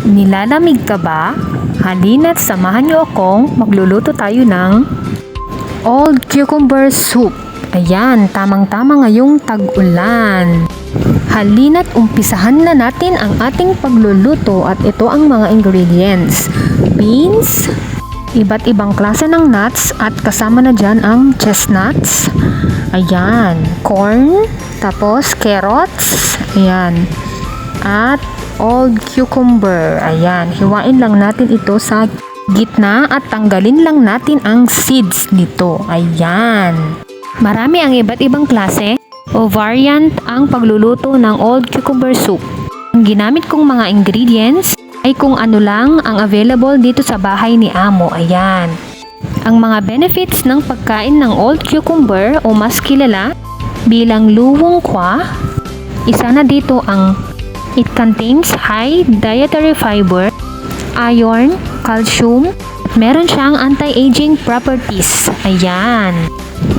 Nilalamig ka ba? Halina't samahan niyo akong magluluto tayo ng old cucumber soup. Ayan, tamang-tama ngayong tag-ulan. Halina't umpisahan na natin ang ating pagluluto at ito ang mga ingredients. Beans, iba't ibang klase ng nuts at kasama na dyan ang chestnuts. Ayan, corn, tapos carrots, ayan, at old cucumber. Ayan, hiwain lang natin ito sa gitna at tanggalin lang natin ang seeds nito. Ayan. Marami ang iba't ibang klase o variant ang pagluluto ng old cucumber soup. Ang ginamit kong mga ingredients ay kung ano lang ang available dito sa bahay ni Amo. Ayan. Ang mga benefits ng pagkain ng old cucumber o mas kilala bilang luwong kwa, isa na dito ang it contains high dietary fiber, iron, calcium, at meron siyang anti-aging properties. Ayan.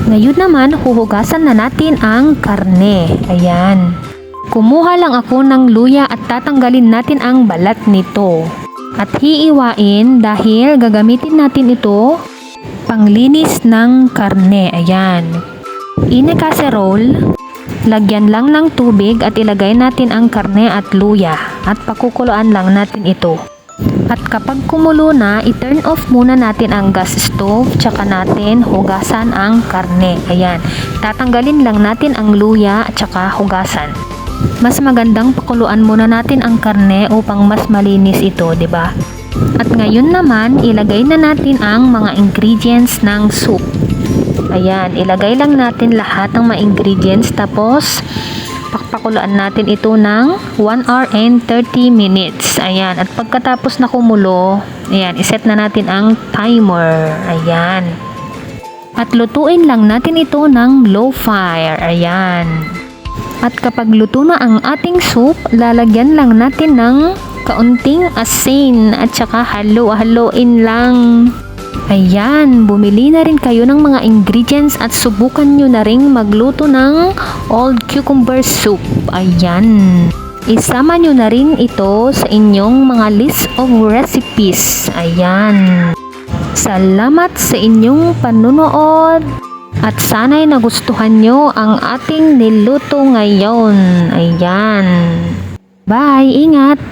Ngayon naman, huhugasan na natin ang karne. Ayan. Kumuha lang ako ng luya at tatanggalin natin ang balat nito. At hiiwain dahil gagamitin natin ito panglinis ng karne. Ayan. In a casserole, lagyan lang ng tubig at ilagay natin ang karne at luya at pakukuluan lang natin ito. At kapag kumulo na, i-turn off muna natin ang gas stove tsaka natin hugasan ang karne. Ayan, tatanggalin lang natin ang luya at tsaka hugasan. Mas magandang pakuluan muna natin ang karne upang mas malinis ito, 'di ba? At ngayon naman, ilagay na natin ang mga ingredients ng soup. Ayan, ilagay lang natin lahat ng mga ingredients tapos pakuluan natin ito ng 1 hour and 30 minutes. Ayan, at pagkatapos na kumulo, ayan, iset na natin ang timer. Ayan. At lutuin lang natin ito ng low fire. Ayan. At kapag luto na ang ating soup, lalagyan lang natin ng kaunting asin at saka halo-haloin lang. Ayan, bumili na rin kayo ng mga ingredients at subukan nyo na ring magluto ng old cucumber soup. Ayan. Isama nyo na rin ito sa inyong mga list of recipes. Ayan. Salamat sa inyong panunood at sana'y nagustuhan nyo ang ating niluto ngayon. Ayan. Bye! Ingat!